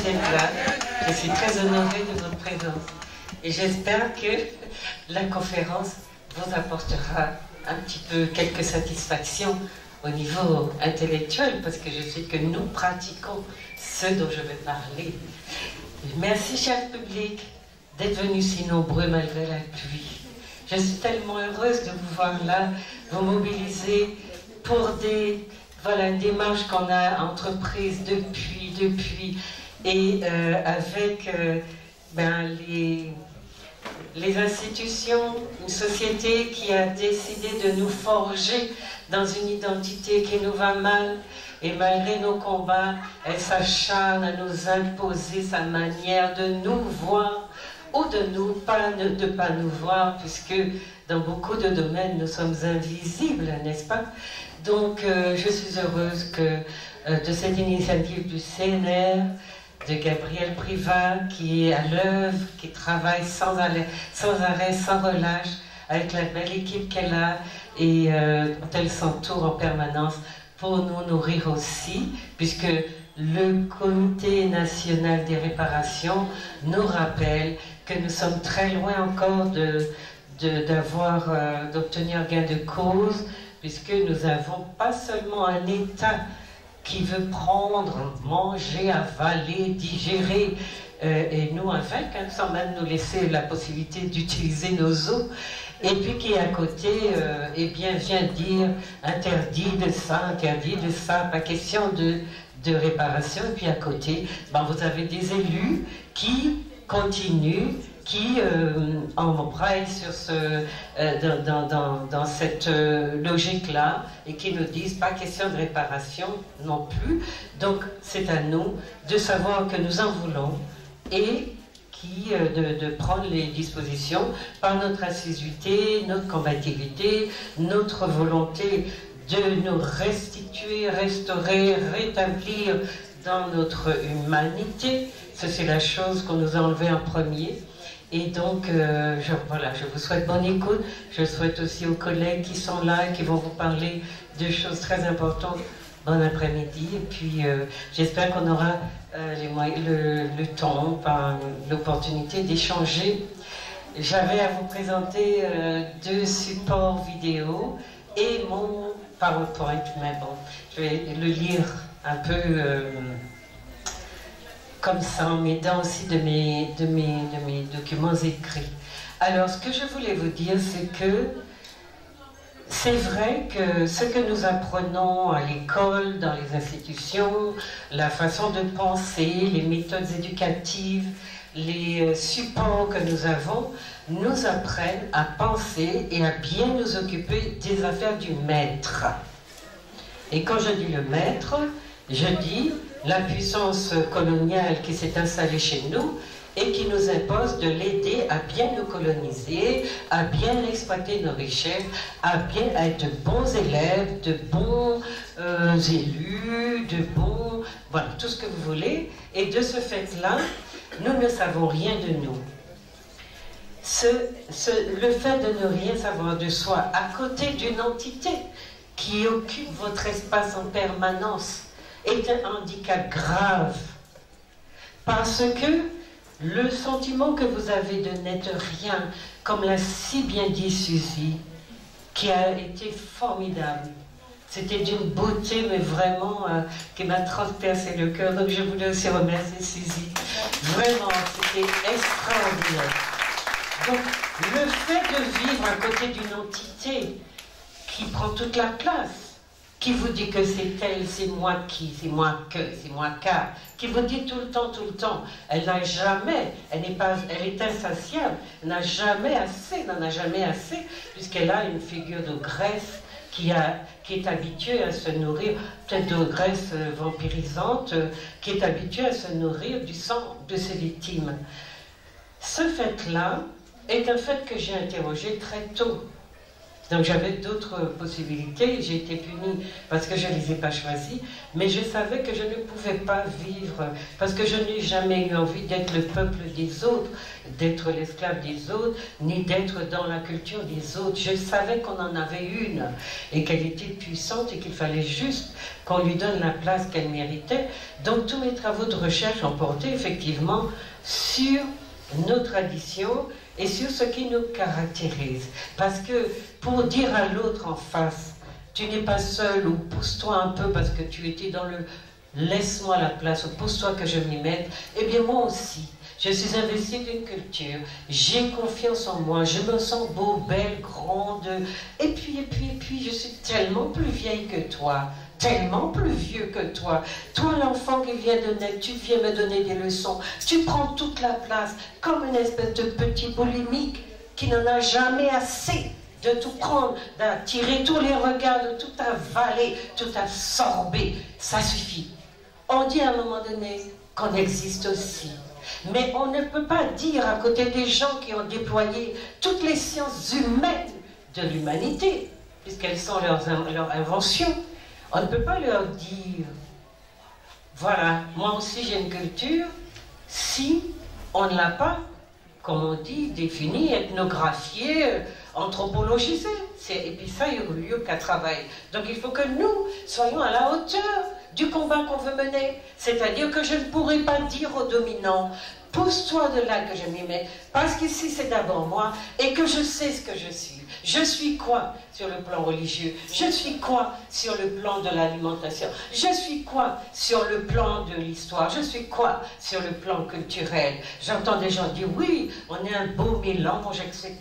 d'être là. Je suis très honorée de votre présence. Et j'espère que la conférence vous apportera un petit peu quelques satisfactions au niveau intellectuel, parce que je sais que nous pratiquons ce dont je vais parler. Merci, cher public, d'être venus si nombreux malgré la pluie. Je suis tellement heureuse de vous voir là, vous mobiliser pour des démarches qu'on a entreprises depuis, et avec les institutions, une société qui a décidé de nous forger dans une identité qui nous va mal, et malgré nos combats, elle s'acharne à nous imposer sa manière de nous voir, ou de ne pas nous voir, puisque dans beaucoup de domaines, nous sommes invisibles, n'est-ce pas? Donc, je suis heureuse de cette initiative du CNR, de Gabrielle Privat, qui est à l'œuvre, qui travaille sans arrêt, sans relâche, avec la belle équipe qu'elle a, et dont elle s'entoure en permanence pour nous nourrir aussi, puisque le Comité national des réparations nous rappelle que nous sommes très loin encore d'obtenir gain de cause, puisque nous n'avons pas seulement un État qui veut prendre, manger, avaler, digérer, et nous avec, sans même nous laisser la possibilité d'utiliser nos os, et puis qui à côté vient dire interdit de ça, pas question de réparation, et puis à côté, vous avez des élus qui continuent, qui embrayent sur dans cette logique-là, et qui nous disent pas question de réparation non plus. Donc c'est à nous de savoir que nous en voulons, et de prendre les dispositions par notre assiduité, notre combativité, notre volonté de nous restituer, restaurer, rétablir dans notre humanité. Ça, c'est la chose qu'on nous a enlevée en premier. Et donc, je vous souhaite bonne écoute. Je souhaite aussi aux collègues qui sont là et qui vont vous parler de choses très importantes. Bon après-midi. Et puis, j'espère qu'on aura le temps, l'opportunité d'échanger. J'avais à vous présenter 2 supports vidéo et mon PowerPoint, mais bon, je vais le lire un peu comme ça, en m'aidant aussi de mes documents écrits. Alors, ce que je voulais vous dire, c'est que c'est vrai que ce que nous apprenons à l'école, dans les institutions, la façon de penser, les méthodes éducatives, les supports que nous avons, nous apprennent à penser et à bien nous occuper des affaires du maître. Et quand je dis le maître, je dis la puissance coloniale qui s'est installée chez nous et qui nous impose de l'aider à bien nous coloniser, à bien exploiter nos richesses, à bien être de bons élèves, de bons élus, de bons... Voilà, tout ce que vous voulez. Et de ce fait-là, nous ne savons rien de nous. Le fait de ne rien savoir de soi, à côté d'une entité qui occupe votre espace en permanence, est un handicap grave. Parce que le sentiment que vous avez de n'être rien, comme l'a si bien dit Suzy, qui a été formidable, c'était d'une beauté, mais vraiment, qui m'a transpercé le cœur. Donc je voulais aussi remercier Suzy. Vraiment, c'était extraordinaire. Donc, le fait de vivre à côté d'une entité qui prend toute la place, qui vous dit que c'est elle, c'est moi qui, c'est moi que, c'est moi car, qui vous dit tout le temps, elle n'a jamais, elle est insatiable, elle n'a jamais assez, n'en a jamais assez, puisqu'elle a une figure de graisse qui est habituée à se nourrir, peut-être de graisse vampirisante, qui est habituée à se nourrir du sang de ses victimes. Ce fait-là est un fait que j'ai interrogé très tôt. Donc j'avais d'autres possibilités, j'ai été punie parce que je ne les ai pas choisies, mais je savais que je ne pouvais pas vivre, parce que je n'ai jamais eu envie d'être le peuple des autres, d'être l'esclave des autres, ni d'être dans la culture des autres. Je savais qu'on en avait une, et qu'elle était puissante, et qu'il fallait juste qu'on lui donne la place qu'elle méritait. Donc tous mes travaux de recherche ont porté effectivement sur nos traditions, et sur ce qui nous caractérise. Parce que pour dire à l'autre en face, tu n'es pas seul, ou pousse-toi un peu parce que tu étais dans le laisse-moi la place, ou pousse-toi que je m'y mette, eh bien moi aussi, je suis investie d'une culture, j'ai confiance en moi, je me sens beau, belle, grande, et puis, je suis tellement plus vieille que toi, tellement plus vieux que toi. Toi, l'enfant qui vient de naître, tu viens me donner des leçons. Tu prends toute la place, comme une espèce de petit boulimique qui n'en a jamais assez de tout prendre, d'attirer tous les regards, de tout avaler, tout absorber. Ça suffit. On dit à un moment donné qu'on existe aussi. Mais on ne peut pas dire à côté des gens qui ont déployé toutes les sciences humaines de l'humanité, puisqu'elles sont leurs inventions, on ne peut pas leur dire, voilà, moi aussi j'ai une culture, si on ne l'a pas, comme on dit, définie, ethnographiée, anthropologisée. Et puis ça, il n'y a qu'à travailler. Donc il faut que nous soyons à la hauteur du combat qu'on veut mener. C'est-à-dire que je ne pourrai pas dire aux dominants, pousse-toi de là que je m'y mets, parce qu'ici c'est d'abord moi, et que je sais ce que je suis. Je suis quoi sur le plan religieux? Je suis quoi sur le plan de l'alimentation? Je suis quoi sur le plan de l'histoire? Je suis quoi sur le plan culturel? J'entends des gens dire, oui, on est un beau mélange, etc.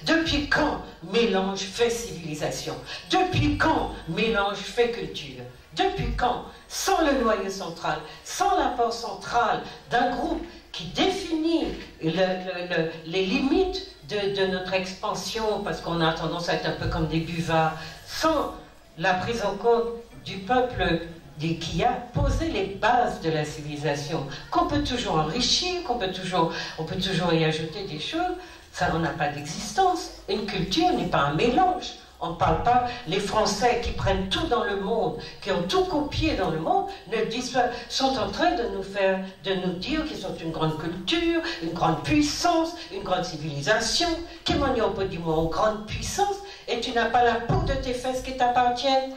Depuis quand mélange fait civilisation? Depuis quand mélange fait culture? Depuis quand, sans le noyau central, sans l'apport central d'un groupe qui définit les limites de notre expansion, parce qu'on a tendance à être un peu comme des buvards, sans la prise en compte du peuple qui a posé les bases de la civilisation, qu'on peut toujours enrichir, on peut toujours y ajouter des choses, ça n'en a pas d'existence. Une culture n'est pas un mélange. On ne parle pas, les Français qui prennent tout dans le monde, qui ont tout copié dans le monde, ne disent pas, sont en train de nous dire qu'ils sont une grande culture, une grande puissance, une grande civilisation. Qui on peut dire, moi, une grande puissance, et tu n'as pas la peau de tes fesses qui t'appartiennent,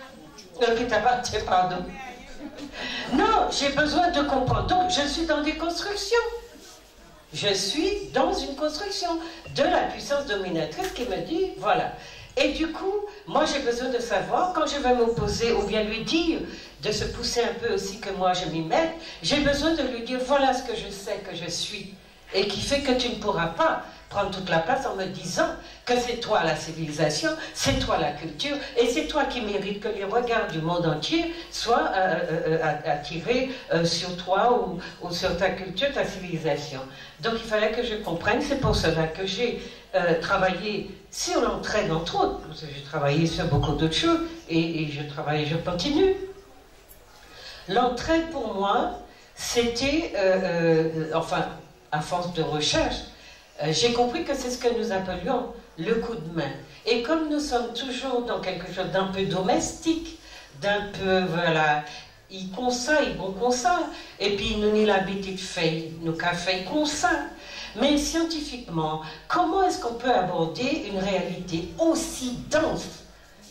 pardon. Non, j'ai besoin de comprendre. Donc, je suis dans des constructions. Je suis dans une construction de la puissance dominatrice qui me dit, voilà. Et du coup, moi j'ai besoin de savoir, quand je vais m'opposer ou bien lui dire de se pousser un peu aussi que moi je m'y mette, j'ai besoin de lui dire voilà ce que je sais que je suis, et qui fait que tu ne pourras pas prendre toute la place en me disant que c'est toi la civilisation, c'est toi la culture, et c'est toi qui mérites que les regards du monde entier soient attirés sur toi ou sur ta culture, ta civilisation. Donc il fallait que je comprenne, c'est pour cela que j'ai travaillé sur l'entraide entre autres, parce que j'ai travaillé sur beaucoup d'autres choses, et je continue. L'entraide pour moi, c'était, enfin, à force de recherche, j'ai compris que c'est ce que nous appelions le coup de main. Et comme nous sommes toujours dans quelque chose d'un peu domestique, d'un peu, voilà, ils font ça, ils vont comme ça, et puis nous n'y l'habitude fait, nous qu'a fait comme ça. Mais scientifiquement, comment est-ce qu'on peut aborder une réalité aussi dense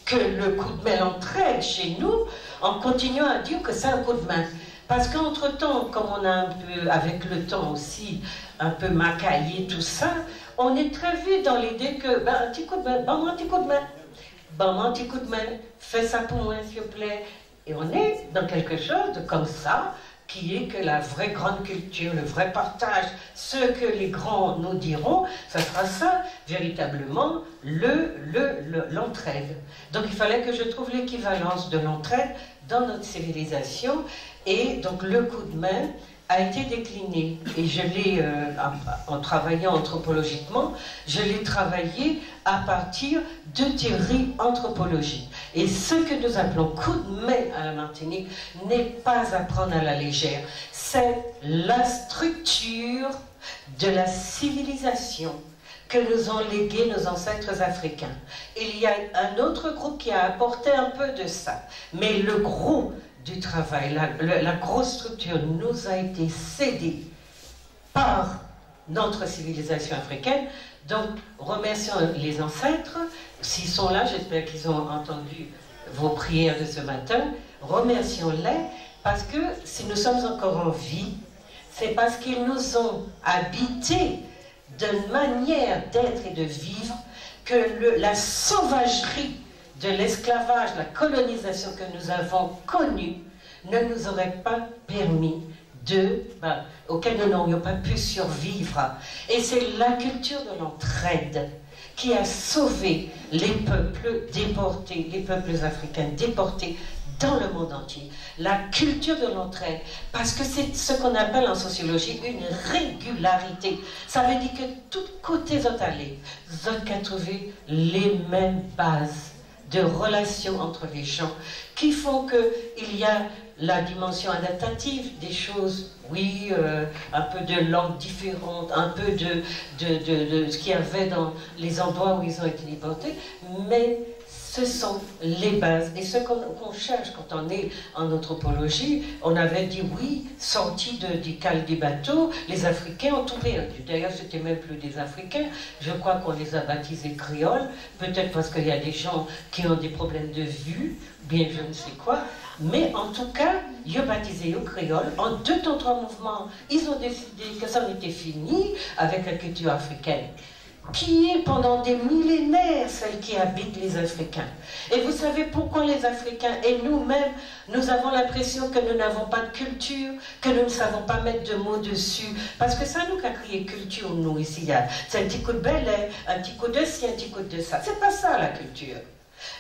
que le coup de main l'entraide chez nous, en continuant à dire que c'est un coup de main? Parce qu'entre-temps, comme on a un peu, avec le temps aussi, un peu macaillé tout ça, on est très vite dans l'idée que, ben, un petit coup de main, ben, moi, un petit coup de main, ben, moi, un petit coup de main, fais ça pour moi, s'il vous plaît. Et on est dans quelque chose de comme ça, qui est que la vraie grande culture, le vrai partage, ce que les grands nous diront, ça sera ça, véritablement, l'entraide. Donc il fallait que je trouve l'équivalence de l'entraide dans notre civilisation, et donc le coup de main a été décliné, et je l'ai, en travaillant anthropologiquement, je l'ai travaillé à partir de théories anthropologiques. Et ce que nous appelons coup de main à la Martinique n'est pas à prendre à la légère. C'est la structure de la civilisation que nous ont légué nos ancêtres africains. Il y a un autre groupe qui a apporté un peu de ça, mais le gros du travail, la grosse structure nous a été cédée par notre civilisation africaine. Donc, remercions les ancêtres. S'ils sont là, j'espère qu'ils ont entendu vos prières de ce matin. Remercions-les, parce que si nous sommes encore en vie, c'est parce qu'ils nous ont habités d'une manière d'être et de vivre que la sauvagerie de l'esclavage, la colonisation que nous avons connue, ne nous aurait pas permis auquel nous n'aurions pas pu survivre. Et c'est la culture de l'entraide qui a sauvé les peuples déportés, les peuples africains déportés dans le monde entier. La culture de l'entraide, parce que c'est ce qu'on appelle en sociologie une régularité. Ça veut dire que tous côtés sont allés, vous avez trouvé les mêmes bases de relations entre les gens qui font qu'il y a la dimension adaptative des choses, oui, un peu de langue différente, un peu de ce qu'il y avait dans les endroits où ils ont été déportés, mais ce sont les bases. Et ce qu'on cherche quand on est en anthropologie, on avait dit oui, sortis du cale des bateaux, les Africains ont tout perdu. D'ailleurs, c'était même plus des Africains, je crois qu'on les a baptisés créoles, peut-être parce qu'il y a des gens qui ont des problèmes de vue, bien je ne sais quoi, mais en tout cas, ils ont baptisé aux créoles. En 2 temps 3 mouvements, ils ont décidé que ça en était fini avec la culture africaine, qui est pendant des millénaires celle qui habite les Africains. Et vous savez pourquoi les Africains et nous-mêmes, nous avons l'impression que nous n'avons pas de culture, que nous ne savons pas mettre de mots dessus, parce que ça nous a créé culture, nous, ici. C'est un petit coup de balai, un petit coup de ci, un petit coup de ça. C'est pas ça, la culture.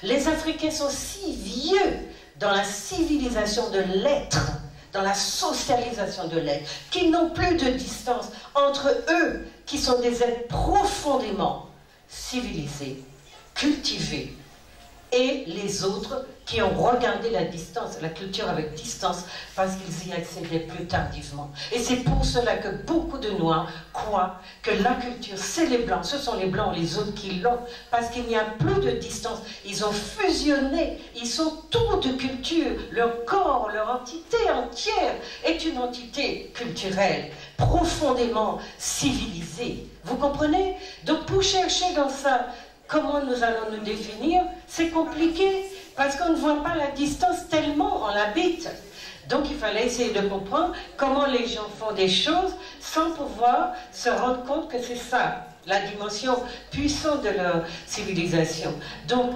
Les Africains sont si vieux dans la civilisation de l'être, dans la socialisation de l'être, qu'ils n'ont plus de distance entre eux, qui sont des êtres profondément civilisés, cultivés, et les autres qui ont regardé la distance, la culture avec distance, parce qu'ils y accédaient plus tardivement. Et c'est pour cela que beaucoup de Noirs croient que la culture, c'est les Blancs, ce sont les Blancs, les autres qui l'ont, parce qu'il n'y a plus de distance. Ils ont fusionné, ils sont tous de culture, leur corps, leur entité entière est une entité culturelle, profondément civilisée. Vous comprenez? Donc pour chercher dans ça, comment nous allons nous définir, c'est compliqué, parce qu'on ne voit pas la distance tellement on l'habite. Donc il fallait essayer de comprendre comment les gens font des choses sans pouvoir se rendre compte que c'est ça, la dimension puissante de leur civilisation. Donc,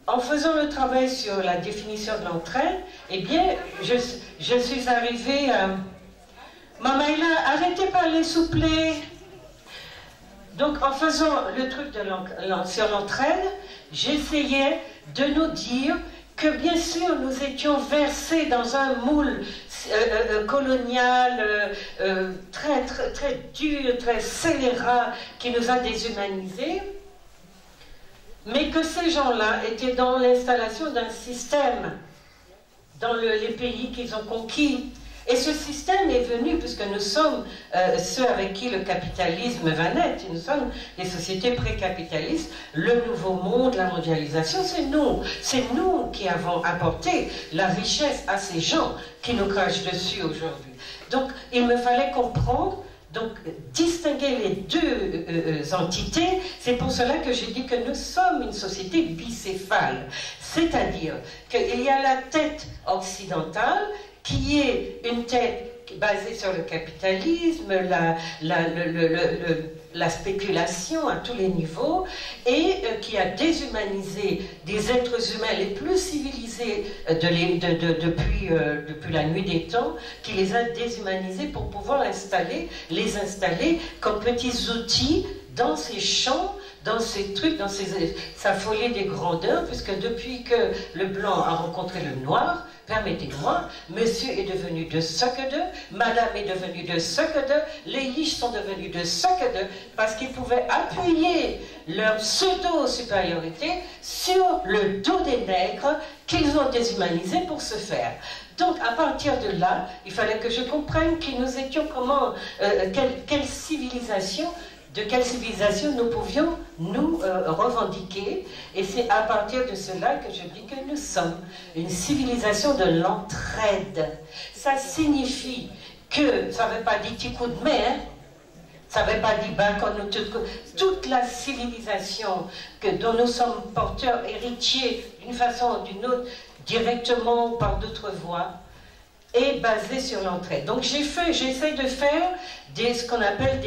en faisant le travail sur la définition de l'entraide, eh bien, je suis arrivée à... Mamaïla, arrêtez pas les souplés. Donc, en faisant le truc sur l'entraide, j'essayais de nous dire que, bien sûr, nous étions versés dans un moule colonial très, très, très dur, très scélérat, qui nous a déshumanisés, mais que ces gens-là étaient dans l'installation d'un système dans les pays qu'ils ont conquis. Et ce système est venu, puisque nous sommes ceux avec qui le capitalisme va naître, nous sommes des sociétés pré-capitalistes, le nouveau monde, la mondialisation, c'est nous qui avons apporté la richesse à ces gens qui nous crachent dessus aujourd'hui. Donc il me fallait comprendre, donc distinguer les deux entités, c'est pour cela que j'ai dit que nous sommes une société bicéphale, c'est-à-dire qu'il y a la tête occidentale, qui est une tête basée sur le capitalisme, la spéculation à tous les niveaux, et qui a déshumanisé des êtres humains les plus civilisés depuis la nuit des temps, qui les a déshumanisés pour pouvoir les installer comme petits outils dans ces champs, dans ces trucs, dans sa folie des grandeurs, puisque depuis que le blanc a rencontré le noir, permettez-moi, monsieur est devenu de ce que de, madame est devenue de ce que de, les liches sont devenus de ce que de, parce qu'ils pouvaient appuyer leur pseudo-supériorité sur le dos des nègres qu'ils ont déshumanisés pour se faire. Donc, à partir de là, il fallait que je comprenne qui nous étions, comment, quelle civilisation de quelle civilisation nous pouvions nous revendiquer. Et c'est à partir de cela que je dis que nous sommes une civilisation de l'entraide. Ça signifie que, ça ne veut pas dire petit coup de main, ça ne veut pas dire toute la civilisation dont nous sommes porteurs, héritiers d'une façon ou d'une autre, directement ou par d'autres voies, est basée sur l'entraide. Donc j'essaie de faire ce qu'on appelle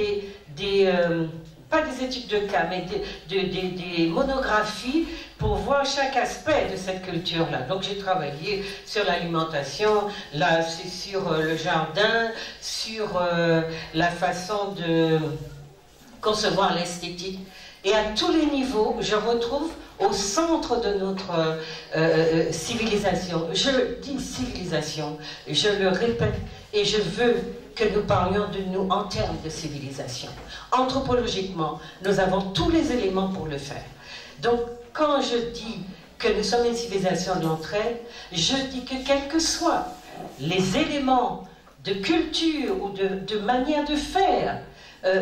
pas des études de cas, mais des monographies pour voir chaque aspect de cette culture-là. Donc j'ai travaillé sur l'alimentation, là c'est sur le jardin, sur la façon de concevoir l'esthétique. Et à tous les niveaux, je retrouve au centre de notre civilisation. Je dis civilisation, je le répète, et je veux que nous parlions de nous en termes de civilisation. Anthropologiquement, nous avons tous les éléments pour le faire. Donc, quand je dis que nous sommes une civilisation de l'entraide, je dis que quels que soient les éléments de culture ou de manière de faire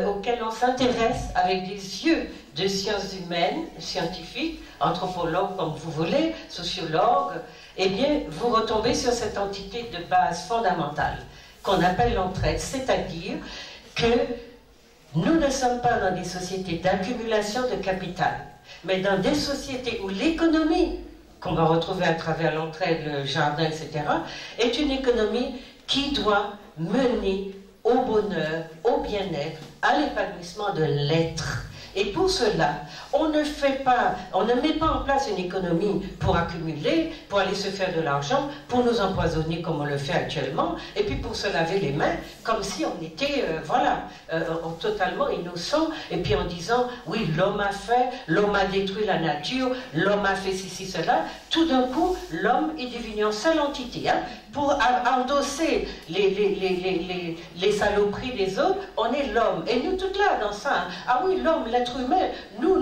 auxquels on s'intéresse avec des yeux de sciences humaines, scientifiques, anthropologues comme vous voulez, sociologues, eh bien, vous retombez sur cette entité de base fondamentale qu'on appelle l'entraide, c'est-à-dire que nous ne sommes pas dans des sociétés d'accumulation de capital, mais dans des sociétés où l'économie, qu'on va retrouver à travers l'entraide, le jardin, etc., est une économie qui doit mener au bonheur, au bien-être, à l'épanouissement de l'être. Et pour cela, on ne met pas en place une économie pour accumuler, pour aller se faire de l'argent, pour nous empoisonner comme on le fait actuellement, et puis pour se laver les mains, comme si on était, totalement innocent, et puis en disant, oui, l'homme a fait, l'homme a détruit la nature, l'homme a fait ceci, cela. Tout d'un coup, l'homme est devenu une seule entité. Pour endosser les saloperies des autres, on est l'homme. Et nous, toutes là, dans ça, ah oui, l'homme, l'être humain, nous,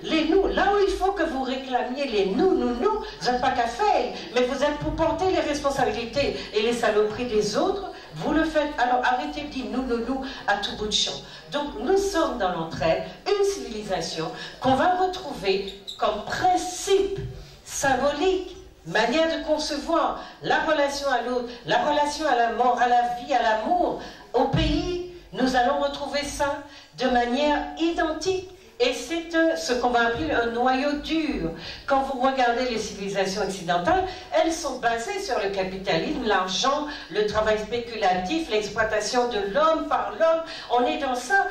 les nous, là où il faut que vous réclamiez les nous, vous n'êtes pas qu'à faire, mais vous êtes pour porter les responsabilités et les saloperies des autres, vous le faites. Alors arrêtez de dire nous à tout bout de champ. Donc nous sommes dans l'entraide, une civilisation qu'on va retrouver comme principe symbolique, manière de concevoir la relation à l'autre, la relation à la mort, à la vie, à l'amour, au pays. Nous allons retrouver ça de manière identique. Et c'est ce qu'on va appeler un noyau dur. Quand vous regardez les civilisations occidentales, elles sont basées sur le capitalisme, l'argent, le travail spéculatif, l'exploitation de l'homme par l'homme. On est dans ça.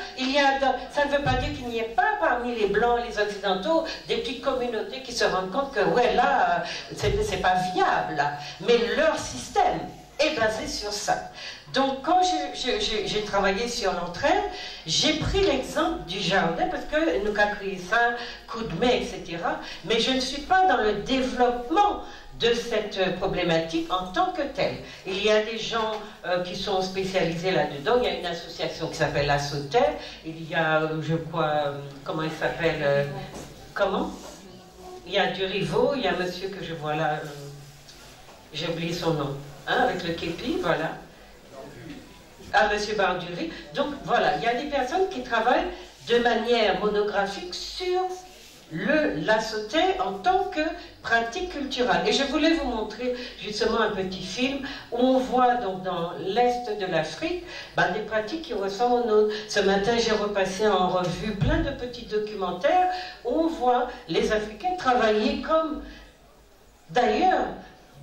Ça ne veut pas dire qu'il n'y ait pas parmi les Blancs et les Occidentaux des petites communautés qui se rendent compte que, ouais, là, c'est pas viable. Là. Mais leur système est basé sur ça. Donc, quand j'ai travaillé sur l'entraide, j'ai pris l'exemple du jardin, parce que nous avons créé ça, coup de main, etc. Mais je ne suis pas dans le développement de cette problématique en tant que telle. Il y a des gens qui sont spécialisés là-dedans. Il y a une association qui s'appelle la Sauterre. Il y a, je crois, comment il s'appelle comment? Il y a Duriveau, il y a un monsieur que je vois là, j'ai oublié son nom, avec le képi, voilà. À M. Barduri. Donc voilà, il y a des personnes qui travaillent de manière monographique sur la sauterre en tant que pratique culturelle. Et je voulais vous montrer justement un petit film où on voit donc dans l'est de l'Afrique des pratiques qui ressemblent aux nôtres. Ce matin, j'ai repassé en revue plein de petits documentaires où on voit les Africains travailler comme, d'ailleurs,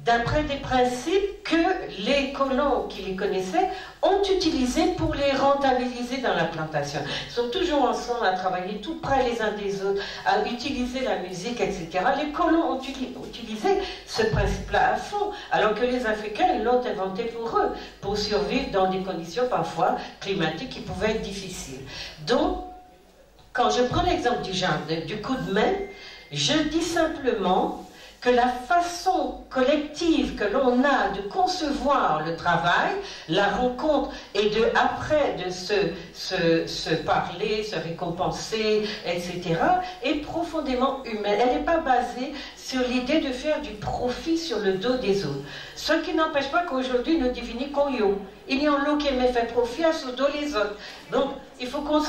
d'après des principes que les colons qui les connaissaient ont utilisés pour les rentabiliser dans la plantation. Ils sont toujours ensemble à travailler tout près les uns des autres, à utiliser la musique, etc. Les colons ont utilisé ce principe-là à fond, alors que les Africains l'ont inventé pour eux, pour survivre dans des conditions parfois climatiques qui pouvaient être difficiles. Donc, quand je prends l'exemple du jardin, du coup de main, je dis simplement que la façon collective que l'on a de concevoir le travail, la rencontre et après de se parler, se récompenser, etc., est profondément humaine. Elle n'est pas basée sur l'idée de faire du profit sur le dos des autres. Ce qui n'empêche pas qu'aujourd'hui nous divini koyo. Il y a un lot qui aime faire profit sur le dos des autres. Donc il faut qu'on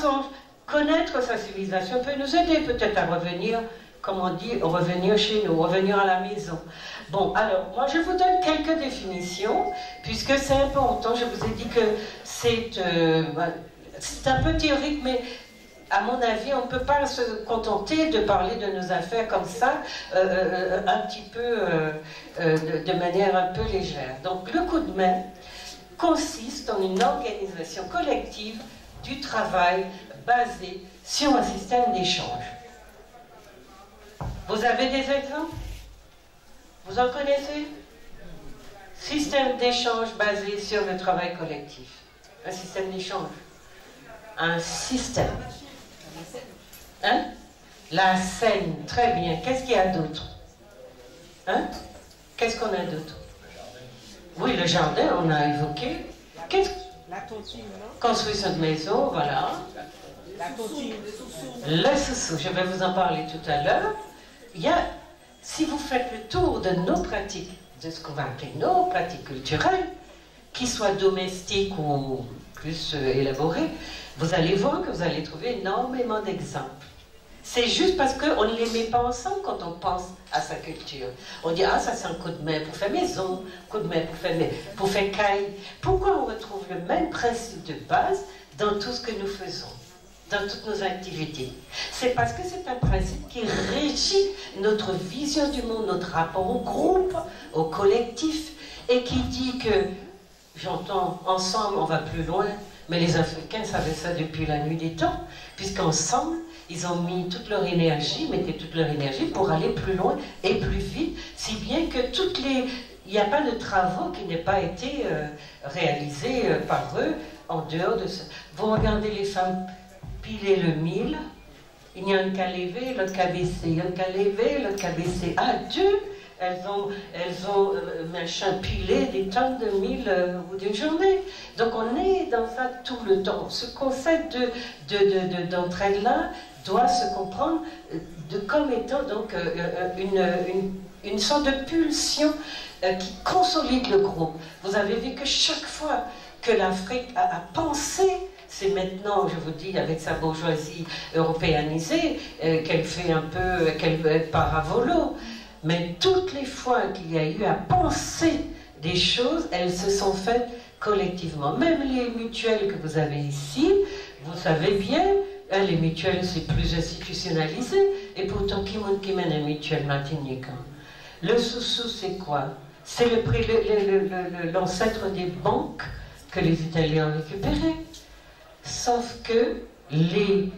connaître sa civilisation peut nous aider peut-être à revenir, comme on dit, revenir chez nous, revenir à la maison. Bon, alors, moi je vous donne quelques définitions, puisque c'est important. Je vous ai dit que c'est un peu théorique, mais à mon avis, on ne peut pas se contenter de parler de nos affaires comme ça, un petit peu, de manière un peu légère. Donc, le coup de main consiste en une organisation collective du travail basée sur un système d'échange. Vous avez des exemples? Vous en connaissez? Système d'échange basé sur le travail collectif. Un système d'échange. Un système. Hein? La scène, très bien. Qu'est-ce qu'il y a d'autre? Hein? Qu'est-ce qu'on a d'autre? Oui, le jardin, on a évoqué. La tontine, non? Construction de maison, voilà. La tontine. Le sous-sous, je vais vous en parler tout à l'heure. Il y a, si vous faites le tour de nos pratiques, de ce qu'on va appeler nos pratiques culturelles, qu'ils soient domestiques ou plus élaborées, vous allez voir que vous allez trouver énormément d'exemples. C'est juste parce qu'on ne les met pas ensemble quand on pense à sa culture. On dit, ah, ça c'est un coup de main pour faire maison, coup de main pour faire caille. Pourquoi on retrouve le même principe de base dans tout ce que nous faisons, dans toutes nos activités? C'est parce que c'est un principe qui régit notre vision du monde, notre rapport au groupe, au collectif, et qui dit que, j'entends, ensemble on va plus loin, mais les Africains savaient ça depuis la nuit des temps, puisqu'ensemble, ils ont mis toute leur énergie, mettaient toute leur énergie pour aller plus loin et plus vite, si bien que il n'y a pas de travaux qui n'aient pas été réalisés par eux en dehors de ça. Vous regardez les femmes piler le mil, il n'y a un qu'à lever, l'autre qu'à baisser, il y a un qu'à lever, l'autre qu'à baisser. Ah, Dieu! Elles ont machin pilé des tonnes de mil ou d'une journée. Donc on est dans ça tout le temps. Ce concept d'entraide-là doit se comprendre comme étant donc une sorte de pulsion qui consolide le groupe. Vous avez vu que chaque fois que l'Afrique a pensé, c'est maintenant, je vous dis, avec sa bourgeoisie européanisée, qu'elle fait un peu, qu'elle part à volo. Mais toutes les fois qu'il y a eu à penser des choses, elles se sont faites collectivement. Même les mutuelles que vous avez ici, vous savez bien, les mutuelles c'est plus institutionnalisé, et pourtant qui mène une mutuelle Martinique? Le sous-sous c'est quoi? C'est l'ancêtre des banques que les Italiens ont récupérées. Sauf que les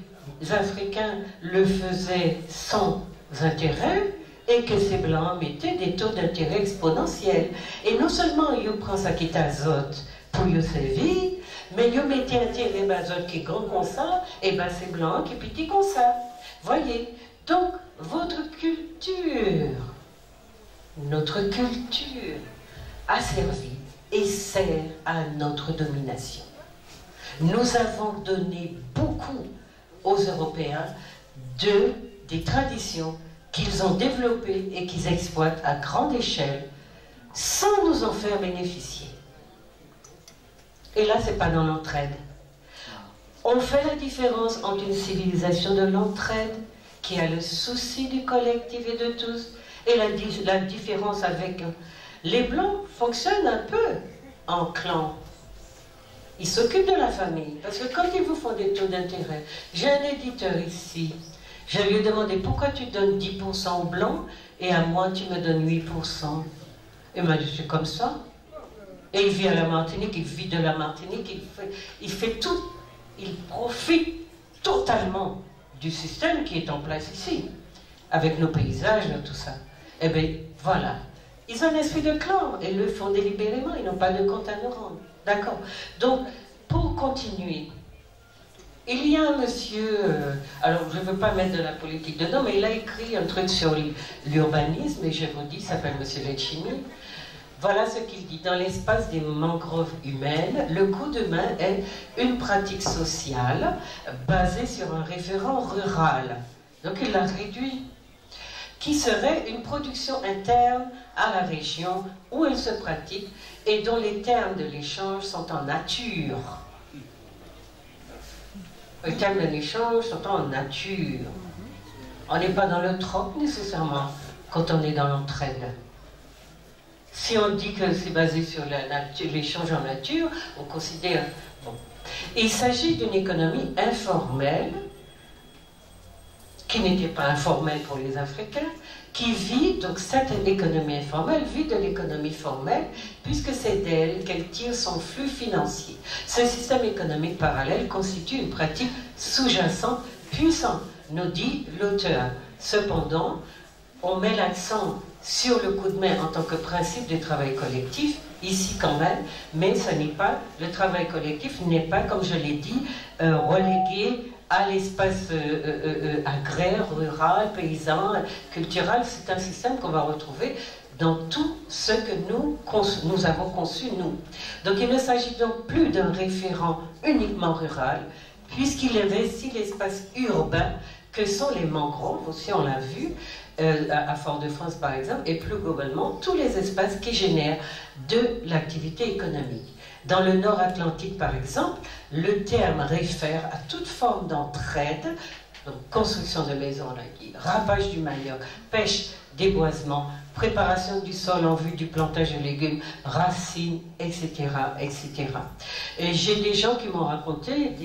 Africains le faisaient sans intérêt, et que ces Blancs mettaient des taux d'intérêt exponentiels. Et non seulement ils prennent sa quitte azote pour y servir, mais ils mettent un intérêt d'azote qui est grand comme ça, et bien c'est Blanc qui est petit comme ça. Voyez, donc votre culture, notre culture a servi et sert à notre domination. Nous avons donné beaucoup aux Européens des traditions qu'ils ont développées et qu'ils exploitent à grande échelle sans nous en faire bénéficier. Et là, c'est pas dans l'entraide. On fait la différence entre une civilisation de l'entraide qui a le souci du collectif et de tous, et la différence avec les Blancs fonctionnent un peu en clan. Ils s'occupent de la famille, parce que quand ils vous font des taux d'intérêt, j'ai un éditeur ici, je lui ai demandé pourquoi tu donnes 10% aux Blancs et à moi tu me donnes 8%. Il m'a dit c'est comme ça. Et il vit à la Martinique, il vit de la Martinique, il fait tout, il profite totalement du système qui est en place ici, avec nos paysages, tout ça. Eh bien, voilà. Ils ont un esprit de clan et le font délibérément, ils n'ont pas de compte à nous rendre. D'accord? Donc, pour continuer, il y a un monsieur, alors je ne veux pas mettre de la politique dedans, mais il a écrit un truc sur l'urbanisme, et je vous dis, il s'appelle monsieur Letchimi. Voilà ce qu'il dit. Dans l'espace des mangroves humaines, le coup de main est une pratique sociale basée sur un référent rural. Donc il l'a réduit. Qui serait une production interne à la région où elle se pratique et dont les termes de l'échange sont en nature. Le terme de l'échange s'entend en nature. On n'est pas dans le troc nécessairement quand on est dans l'entraide. Si on dit que c'est basé sur l'échange en nature, on considère... Bon. Il s'agit d'une économie informelle, qui n'était pas informelle pour les Africains, qui vit, donc cette économie informelle vit de l'économie formelle, puisque c'est d'elle qu'elle tire son flux financier. Ce système économique parallèle constitue une pratique sous-jacente puissante, nous dit l'auteur. Cependant, on met l'accent sur le coup de main en tant que principe du travail collectif, ici quand même, mais ce n'est pas, le travail collectif n'est pas, comme je l'ai dit, relégué à l'espace agraire, rural, paysan, culturel. C'est un système qu'on va retrouver dans tout ce que nous avons conçu, nous. Donc il ne s'agit donc plus d'un référent uniquement rural, puisqu'il investit l'espace urbain que sont les mangroves, aussi on l'a vu, à Fort-de-France par exemple, et plus globalement, tous les espaces qui génèrent de l'activité économique. Dans le Nord Atlantique par exemple, le terme réfère à toute forme d'entraide, donc construction de maisons, on l'a dit, rapage du manioc, pêche, déboisement, préparation du sol en vue du plantage de légumes, racines, etc. etc. Et j'ai des gens qui m'ont raconté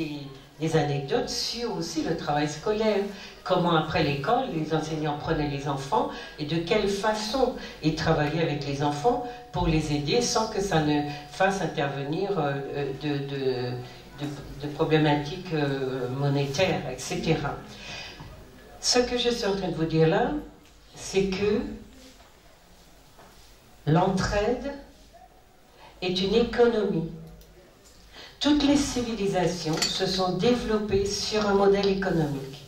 des anecdotes sur aussi le travail scolaire, comment après l'école les enseignants prenaient les enfants et de quelle façon ils travaillaient avec les enfants pour les aider sans que ça ne fasse intervenir de problématiques monétaires, etc. Ce que je suis en train de vous dire là, c'est que l'entraide est une économie. Toutes les civilisations se sont développées sur un modèle économique.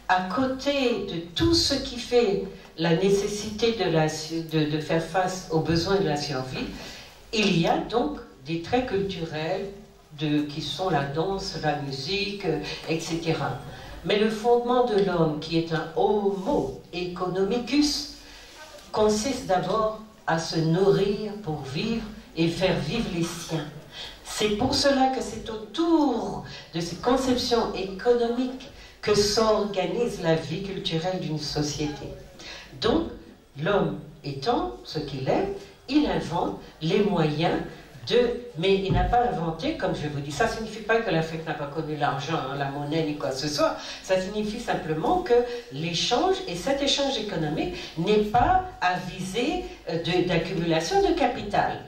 À côté de tout ce qui fait la nécessité de faire face aux besoins de la survie, il y a donc des traits culturels qui sont la danse, la musique, etc. Mais le fondement de l'homme, qui est un homo economicus, consiste d'abord à se nourrir pour vivre et faire vivre les siens. C'est pour cela que c'est autour de ces conceptions économiques que s'organise la vie culturelle d'une société. Donc, l'homme étant ce qu'il est, il invente les moyens mais il n'a pas inventé, comme je vous dis, ça ne signifie pas que l'Afrique n'a pas connu l'argent, la monnaie, ni quoi que ce soit. Ça signifie simplement que l'échange, et cet échange économique, n'est pas à viser d'accumulation de capital.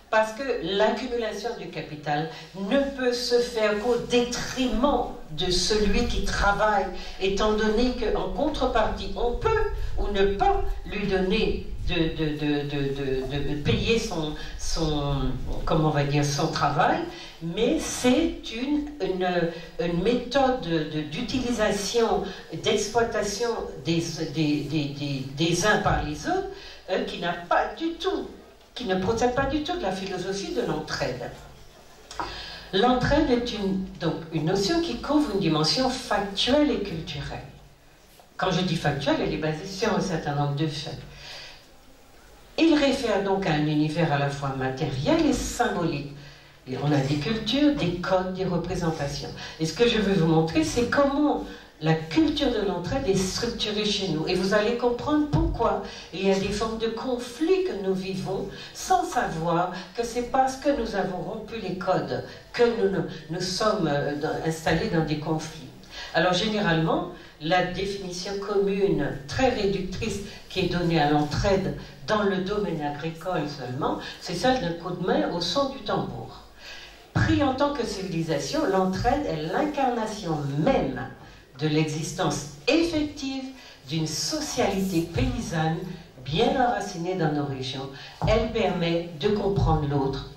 Parce que l'accumulation du capital ne peut se faire qu'au détriment de celui qui travaille, étant donné qu'en contrepartie, on peut ou ne pas lui donner de payer comment on va dire, son travail, mais c'est une méthode d'utilisation, d'exploitation des uns par les autres qui n'a pas du tout, qui ne procède pas du tout de la philosophie de l'entraide. L'entraide est donc une notion qui couvre une dimension factuelle et culturelle. Quand je dis factuelle, elle est basée sur un certain nombre de faits. Il réfère donc à un univers à la fois matériel et symbolique. Et on a des cultures, des codes, des représentations. Et ce que je veux vous montrer, c'est comment la culture de l'entraide est structurée chez nous. Et vous allez comprendre pourquoi il y a des formes de conflits que nous vivons sans savoir que c'est parce que nous avons rompu les codes que nous sommes installés dans des conflits. Alors généralement, la définition commune, très réductrice, qui est donnée à l'entraide dans le domaine agricole seulement, c'est celle d'un coup de main au son du tambour. Pris en tant que civilisation, l'entraide est l'incarnation même de l'existence effective d'une socialité paysanne bien enracinée dans nos régions. Elle permet de comprendre l'autre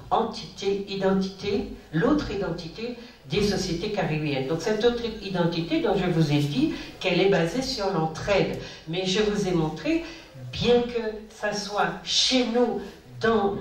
identité, l'autre identité des sociétés caribéennes. Donc cette autre identité dont je vous ai dit qu'elle est basée sur l'entraide. Mais je vous ai montré, bien que ça soit chez nous,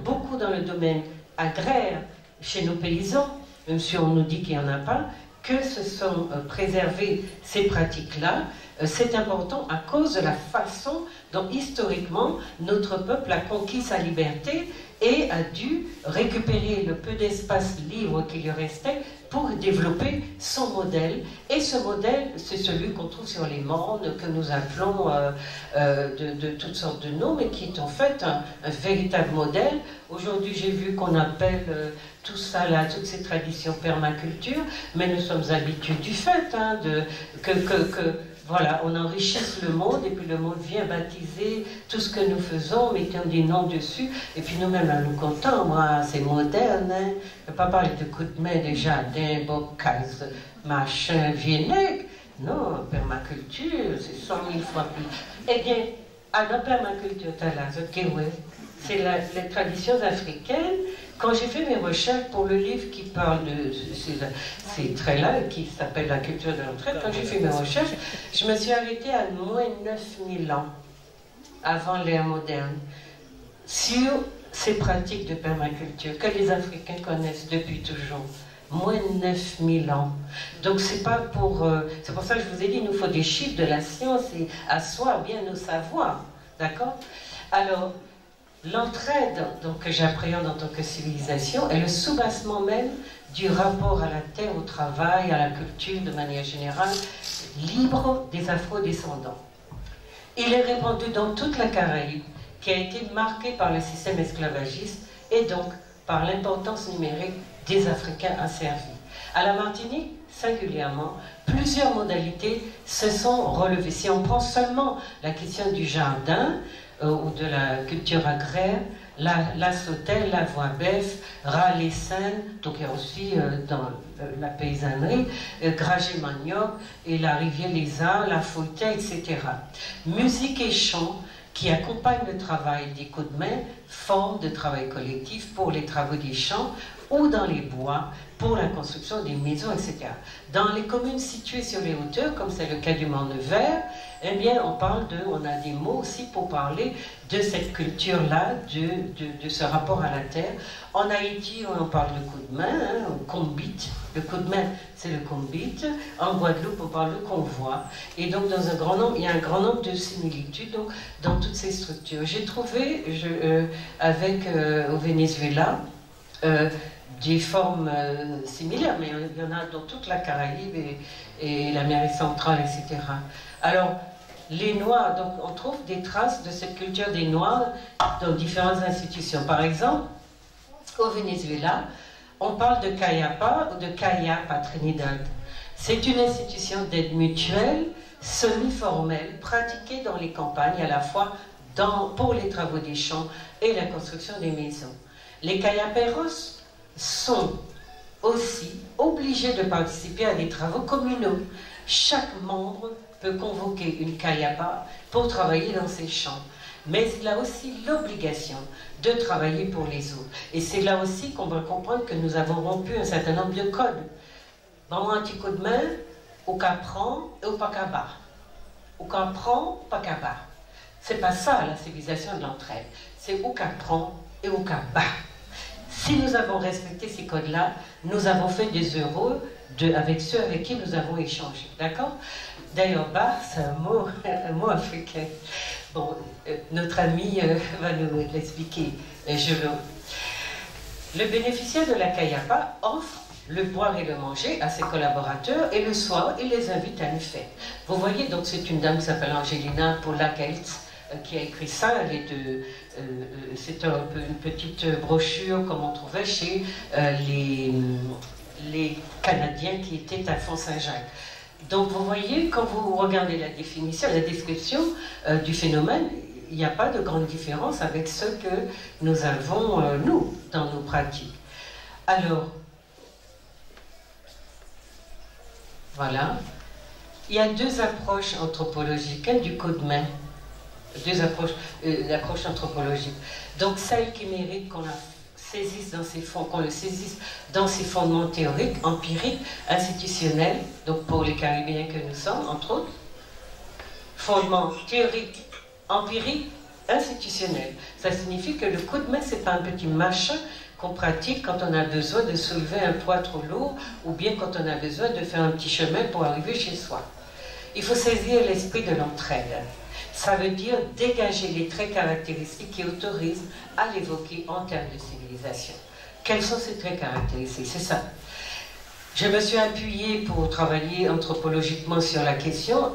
beaucoup dans le domaine agraire, chez nos paysans, même si on nous dit qu'il n'y en a pas, que se sont préservées ces pratiques-là, c'est important à cause de la façon dont historiquement notre peuple a conquis sa liberté et a dû récupérer le peu d'espace libre qui lui restait pour développer son modèle. Et ce modèle, c'est celui qu'on trouve sur les mornes, que nous appelons de toutes sortes de noms, mais qui est en fait un véritable modèle. Aujourd'hui, j'ai vu qu'on appelle tout ça, là, toutes ces traditions permaculture, mais nous sommes habitués du fait que voilà, on enrichisse le monde et puis le monde vient baptiser tout ce que nous faisons, mettant des noms dessus. Et puis nous-mêmes, là, nous comptons, moi, c'est moderne. Hein. Je ne vais pas parler de coups de main, de jardin, bocase, machin, vinaigre. Non, permaculture, c'est 100 000 fois plus. Eh bien, à la permaculture, c'est les traditions africaines. Quand j'ai fait mes recherches pour le livre qui parle de ces traits-là, qui s'appelle La culture de l'entraide, quand j'ai fait mes recherches, je me suis arrêtée à moins 9000 ans avant l'ère moderne sur ces pratiques de permaculture que les Africains connaissent depuis toujours. Moins 9000 ans. Donc c'est pas pour... c'est pour ça que je vous ai dit, il nous faut des chiffres de la science et asseoir bien nos savoirs. D'accord? Alors, l'entraide que j'appréhende en tant que civilisation est le soubassement même du rapport à la terre, au travail, à la culture de manière générale, libre des afro-descendants. Il est répandu dans toute la Caraïbe, qui a été marquée par le système esclavagiste et donc par l'importance numérique des Africains asservis. À la Martinique, singulièrement, plusieurs modalités se sont relevées. Si on prend seulement la question du jardin, ou de la culture agraire, la sautelle, la voie bœuf, ras les seines, donc il y a aussi dans la paysannerie, Gragé manioc et la rivière les Arts, la fautaie, etc. Musique et chant qui accompagnent le travail des coups de main, forme de travail collectif pour les travaux des champs ou dans les bois pour la construction des maisons, etc. Dans les communes situées sur les hauteurs, comme c'est le cas du Mont-Nevers, eh bien, on a des mots aussi pour parler de cette culture-là, de ce rapport à la terre. En Haïti, on parle de coup de main, hein, on combite. Le coup de main, c'est le combite. En Guadeloupe, on parle de convoi. Et donc, il y a un grand nombre de similitudes donc, dans toutes ces structures. J'ai trouvé, au Venezuela, des formes similaires, mais il y en a dans toute la Caraïbe et l'Amérique centrale, etc. Alors, les Noirs, donc on trouve des traces de cette culture des Noirs dans différentes institutions. Par exemple, au Venezuela, on parle de Cayapa ou de Cayap à Trinidad. C'est une institution d'aide mutuelle, semi-formelle, pratiquée dans les campagnes à la fois pour les travaux des champs et la construction des maisons. Les Cayaperos sont aussi obligés de participer à des travaux communaux. Chaque membre peut convoquer une Cayapa pour travailler dans ses champs. Mais il a aussi l'obligation de travailler pour les autres. Et c'est là aussi qu'on va comprendre que nous avons rompu un certain nombre de codes. Vraiment un petit coup de main, au capran et au pacaba. Au capran, pacaba. C'est pas ça la civilisation de l'entraide. C'est au capran et au caba. Si nous avons respecté ces codes-là, nous avons fait des heureux avec ceux avec qui nous avons échangé. D'accord? D'ailleurs, bar, c'est un mot africain. Bon, notre ami va nous l'expliquer. Le bénéficiaire de la Cayapa offre le boire et le manger à ses collaborateurs et le soir, il les invite à une fête. Vous voyez, donc c'est une dame qui s'appelle Angelina Paula-Keltz qui a écrit ça. C'est un peu une petite brochure comme on trouvait chez les Canadiens qui étaient à Font-Saint-Jacques. Donc vous voyez, quand vous regardez la définition, la description du phénomène, il n'y a pas de grande différence avec ce que nous avons, nous, dans nos pratiques. Alors, voilà. Il y a deux approches anthropologiques, hein, du coup de main. Deux approches, l'approche anthropologique. Donc celle qui mérite qu'on la saisisse dans ses fonds, qu'on le saisisse dans ses fondements théoriques, empiriques, institutionnels, donc pour les Caribéens que nous sommes, entre autres, fondements théoriques, empiriques, institutionnels. Ça signifie que le coup de main, c'est pas un petit machin qu'on pratique quand on a besoin de soulever un poids trop lourd ou bien quand on a besoin de faire un petit chemin pour arriver chez soi. Il faut saisir l'esprit de l'entraide. Ça veut dire dégager les traits caractéristiques qui autorisent à l'évoquer en termes de civilisation. Quels sont ces traits caractéristiques? C'est ça. Je me suis appuyée pour travailler anthropologiquement sur la question,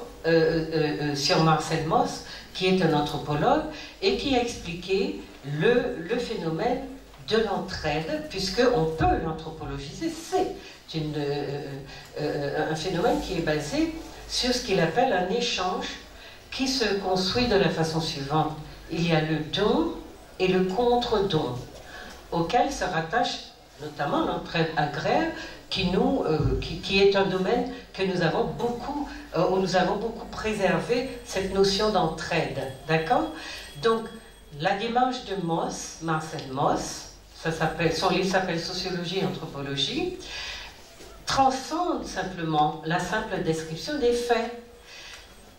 sur Marcel Mauss, qui est un anthropologue, et qui a expliqué le phénomène de l'entraide, puisqu'on peut l'anthropologiser. C'est un phénomène qui est basé sur ce qu'il appelle un échange qui se construit de la façon suivante. Il y a le don et le contre-don, auquel se rattache notamment l'entraide agraire, qui est un domaine que nous avons beaucoup, où nous avons beaucoup préservé cette notion d'entraide. D'accord? Donc, la démarche de Mauss, Marcel Mauss, son livre s'appelle Sociologie et Anthropologie, transcende simplement la simple description des faits.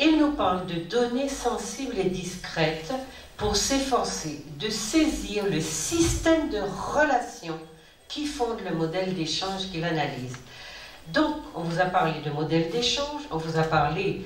Il nous parle de données sensibles et discrètes pour s'efforcer de saisir le système de relations qui fonde le modèle d'échange qu'il analyse. Donc, on vous a parlé de modèle d'échange, on vous a parlé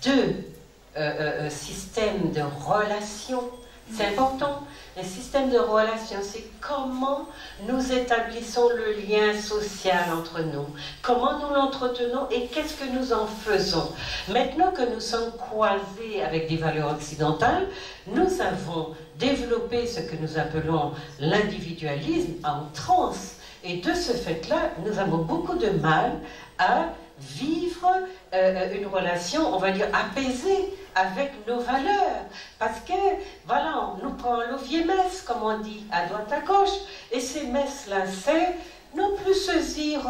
de système de relations. C'est important. Un système de relations, c'est comment nous établissons le lien social entre nous, comment nous l'entretenons et qu'est-ce que nous en faisons. Maintenant que nous sommes croisés avec des valeurs occidentales, nous avons développé ce que nous appelons l'individualisme en transe. Et de ce fait-là, nous avons beaucoup de mal à vivre une relation, on va dire, apaisée avec nos valeurs. Parce que, voilà, on nous prend un levier-messe, comme on dit, à droite, à gauche. Et ces messes-là, c'est non plus se dire,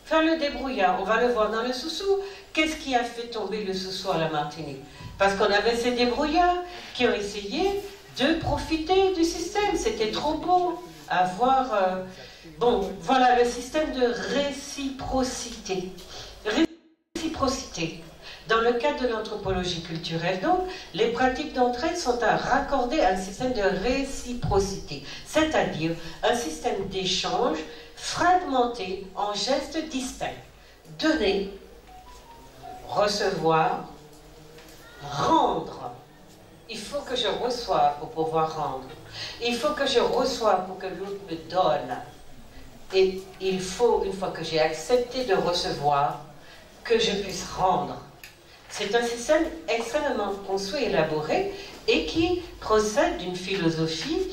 faire le débrouillard. On va le voir dans le sous-sous. Qu'est-ce qui a fait tomber le sous-sous à la Martinique? Parce qu'on avait ces débrouillards qui ont essayé de profiter du système. C'était trop beau à voir. Bon, voilà le système de réciprocité. Réciprocité. Dans le cadre de l'anthropologie culturelle, donc, les pratiques d'entraide sont à raccorder à un système de réciprocité, c'est-à-dire un système d'échange fragmenté en gestes distincts. Donner, recevoir, rendre. Il faut que je reçoive pour pouvoir rendre. Il faut que je reçoive pour que l'autre me donne. Et il faut, une fois que j'ai accepté de recevoir, que je puisse rendre. C'est un système extrêmement construit et élaboré et qui procède d'une philosophie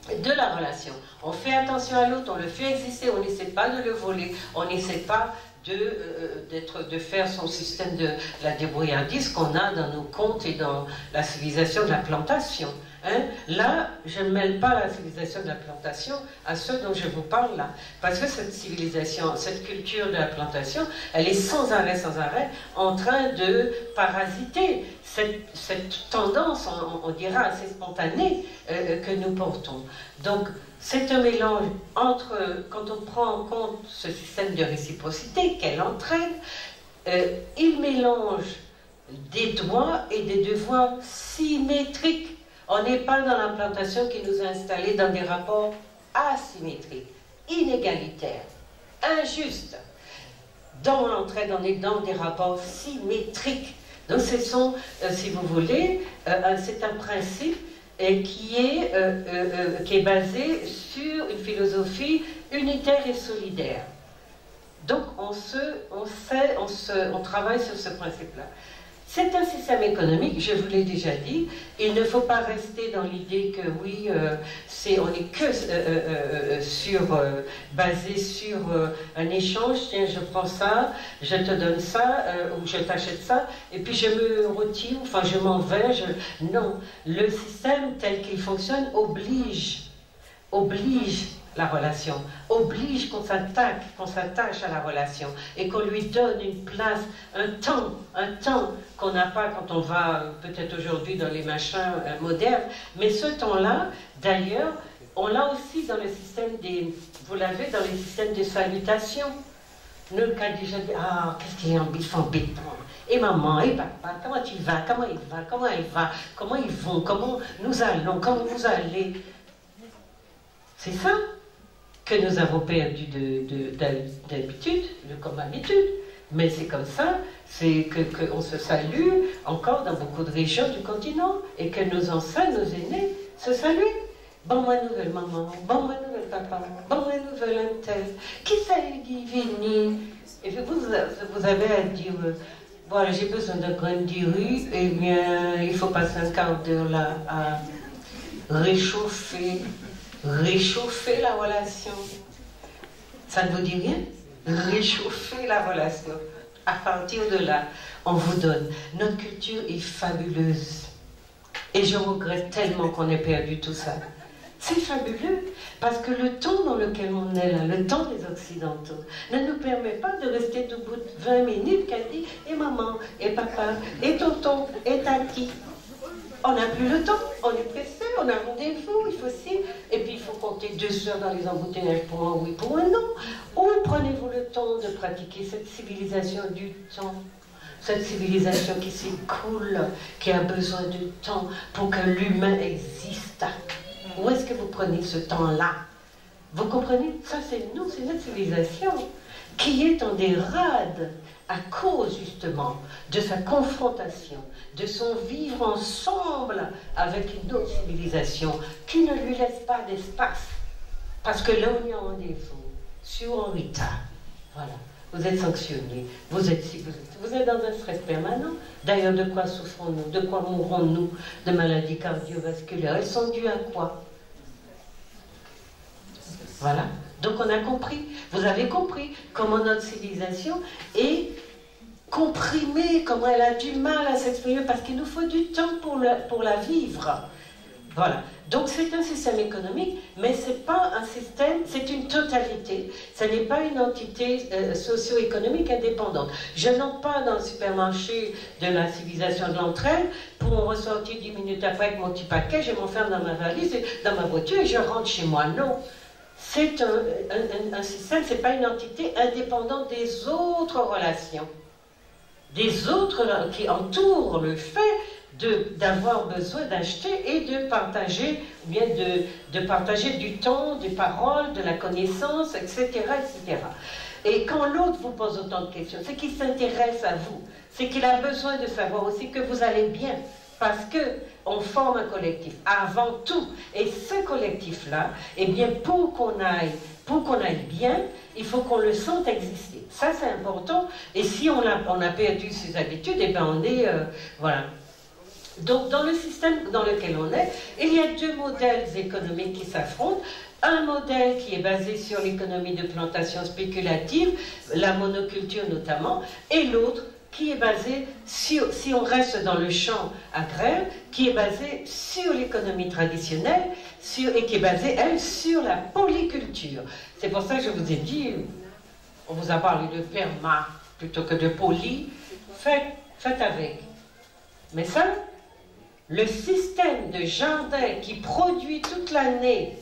de la relation. On fait attention à l'autre, on le fait exister, on n'essaie pas de le voler, on n'essaie pas de faire son système de la débrouillardise qu'on a dans nos contes et dans la civilisation de la plantation. Hein? Là, je ne mêle pas la civilisation de la plantation à ce dont je vous parle là. Parce que cette civilisation, cette culture de la plantation, elle est sans arrêt en train de parasiter cette tendance, on dira, assez spontanée que nous portons. Donc, c'est un mélange entre, quand on prend en compte ce système de réciprocité qu'elle entraîne, il mélange des droits et des devoirs symétriques. On n'est pas dans l'implantation qui nous a installés dans des rapports asymétriques, inégalitaires, injustes. Dans l'entraide, on est dans des rapports symétriques. Donc ce sont, si vous voulez, c'est un principe qui est basé sur une philosophie unitaire et solidaire. Donc on travaille sur ce principe-là. C'est un système économique, je vous l'ai déjà dit. Il ne faut pas rester dans l'idée que oui, on n'est que basé sur un échange. Tiens, je prends ça, je te donne ça, ou je t'achète ça, et puis je me retire, enfin je m'en vais. Non, le système tel qu'il fonctionne oblige la relation, oblige qu'on s'attache à la relation et qu'on lui donne une place, un temps qu'on n'a pas quand on va peut-être aujourd'hui dans les machins modernes, mais ce temps-là, d'ailleurs, on l'a aussi dans le système vous l'avez dans les systèmes de salutation. Nous, quand déjà dit, ah, qu'est-ce qu'il est embêtant, et maman, et papa, comment tu vas, comment il va, comment elle va, comment ils vont, comment nous allons, comment vous allez. C'est ça que nous avons perdu d'habitude, comme habitude. Mais c'est comme ça, c'est qu'on se salue encore dans beaucoup de régions du continent et que nos ancêtres, nos aînés se saluent. Bon, ma nouvelle maman, bon, ma nouvelle papa? Bonne nouvelle, un tel. Qui c'est qui vient? Et puis vous avez à dire, voilà, j'ai besoin de graines de riz, eh bien, il faut passer un quart d'heure là à réchauffer la relation. Ça ne vous dit rien? Réchauffer la relation. À partir de là, on vous donne. Notre culture est fabuleuse. Et je regrette tellement qu'on ait perdu tout ça. C'est fabuleux, parce que le temps dans lequel on est là, le temps des Occidentaux, ne nous permet pas de rester debout 20 minutes qu'elle dit « et maman, et papa, et tonton, et tati ». On n'a plus le temps, on est pressé, on a rendez-vous, il faut ci, et puis il faut compter 2 heures dans les embouteillages pour un oui, pour un non. Ou prenez-vous le temps de pratiquer cette civilisation du temps? Cette civilisation qui s'écoule, qui a besoin de temps pour que l'humain existe. Où est-ce que vous prenez ce temps-là? Vous comprenez? Ça, c'est nous, c'est notre civilisation qui est en dérade à cause, justement, de sa confrontation, de son vivre ensemble avec une autre civilisation qui ne lui laisse pas d'espace. Parce que là, on est en rendez-vous, sur un retard. Voilà. Vous êtes sanctionné, vous êtes dans un stress permanent. D'ailleurs, de quoi souffrons-nous? De quoi mourrons-nous? De maladies cardiovasculaires. Elles sont dues à quoi? Voilà. Donc on a compris, vous avez compris comment notre civilisation est comprimée, comment elle a du mal à s'exprimer, parce qu'il nous faut du temps pour la vivre. Voilà. Donc c'est un système économique, mais ce n'est pas un système, c'est une totalité. Ce n'est pas une entité socio-économique indépendante. Je n'entre pas dans le supermarché de la civilisation de l'entraide pour en ressortir 10 minutes après avec mon petit paquet, je m'enferme dans ma valise, dans ma voiture et je rentre chez moi. Non. C'est un système, ce n'est pas une entité indépendante des autres relations. Des autres qui entourent le fait d'avoir besoin d'acheter et de partager, ou bien de partager du temps, des paroles, de la connaissance, etc., etc. Et quand l'autre vous pose autant de questions, c'est qu'il s'intéresse à vous, c'est qu'il a besoin de savoir aussi que vous allez bien, parce qu'on forme un collectif, avant tout. Et ce collectif-là, eh bien, pour qu'on aille bien, il faut qu'on le sente exister. Ça, c'est important. Et si on a perdu ses habitudes, eh bien, on est... voilà. Donc, dans le système dans lequel on est, il y a 2 modèles économiques qui s'affrontent. Un modèle qui est basé sur l'économie de plantation spéculative, la monoculture notamment, et l'autre qui est basé, si on reste dans le champ agraire, qui est basé sur l'économie traditionnelle, et qui est basée, elle, sur la polyculture. C'est pour ça que je vous ai dit, on vous a parlé de perma plutôt que de poly, faites avec. Mais ça, le système de jardin qui produit toute l'année,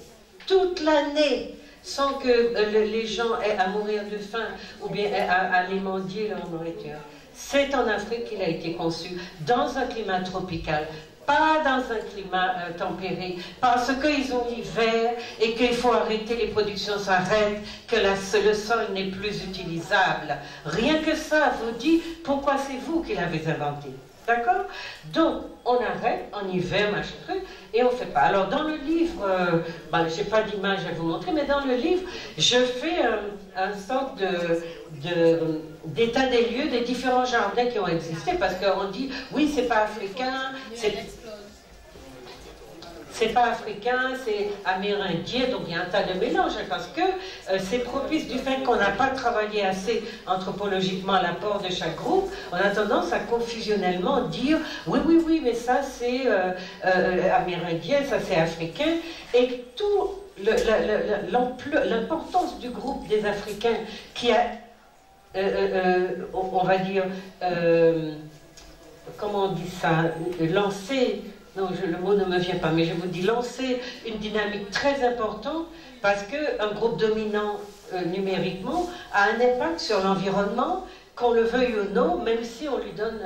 sans que les gens aient à mourir de faim ou bien à les mendier leur nourriture, c'est en Afrique qu'il a été conçu, dans un climat tropical, pas dans un climat tempéré, parce qu'ils ont l'hiver et qu'il faut arrêter, les productions s'arrêtent, que le sol n'est plus utilisable. Rien que ça vous dit pourquoi c'est vous qui l'avez inventé. D'accord? Donc, on arrête en hiver, machin truc, et on ne fait pas. Alors, dans le livre, je n'ai pas d'image à vous montrer, mais dans le livre, je fais un sorte d'état des lieux des différents jardins qui ont existé, parce qu'on dit, oui, c'est pas africain, c'est pas africain, c'est amérindien, donc il y a un tas de mélanges, parce que c'est propice du fait qu'on n'a pas travaillé assez anthropologiquement l'apport de chaque groupe. On a tendance à confusionnellement dire oui, mais ça c'est amérindien, ça c'est africain, et tout l'importance du groupe des Africains qui a, on va dire, comment on dit ça, lancé. Non, le mot ne me vient pas, mais je vous dis lancer une dynamique très importante parce qu'un groupe dominant numériquement a un impact sur l'environnement, qu'on le veuille ou non, même si on lui donne,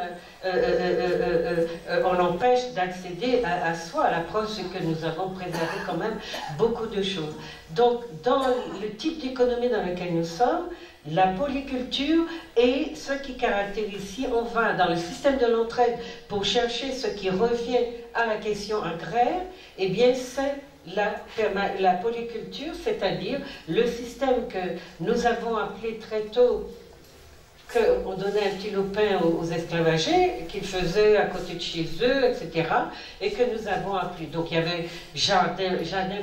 on l'empêche d'accéder à soi, à la preuve c'est que nous avons préservé quand même beaucoup de choses. Donc, dans le type d'économie dans lequel nous sommes, la polyculture est ce qui caractérise, si on va dans le système de l'entraide pour chercher ce qui revient à la question agraire, eh bien c'est la polyculture, c'est-à-dire le système que nous avons appelé très tôt, qu'on donnait un petit lopin aux esclavagés, qu'ils faisaient à côté de chez eux, etc., et que nous avons appelé. Donc il y avait jardin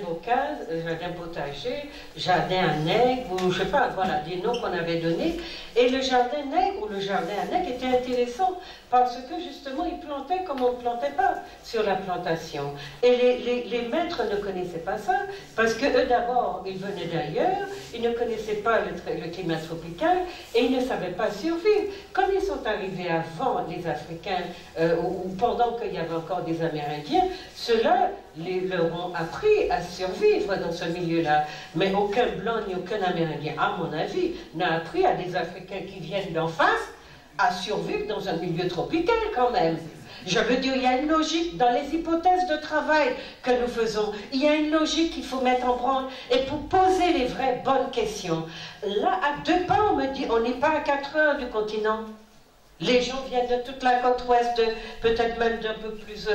bocal, jardin potager, jardin à nègre, ou je sais pas, voilà, des noms qu'on avait donnés. Et le jardin nègre ou le jardin à nègre était intéressant parce que justement ils plantaient comme on ne plantait pas sur la plantation. Et les maîtres ne connaissaient pas ça parce que eux d'abord ils venaient d'ailleurs, ils ne connaissaient pas le climat tropical et ils ne savaient pas survivre. Comme ils sont arrivés avant les Africains ou pendant qu'il y avait encore des Amérindiens, ceux-là leur ont appris à survivre dans ce milieu-là. Mais aucun blanc ni aucun Amérindien, à mon avis, n'a appris à des Africains qui viennent d'en face à survivre dans un milieu tropical quand même. Je veux dire, il y a une logique dans les hypothèses de travail que nous faisons. Il y a une logique qu'il faut mettre en branle. Et pour poser les vraies bonnes questions, là, à 2 pas, on me dit, on n'est pas à 4 heures du continent. Les gens viennent de toute la côte ouest, peut-être même d'un peu plus...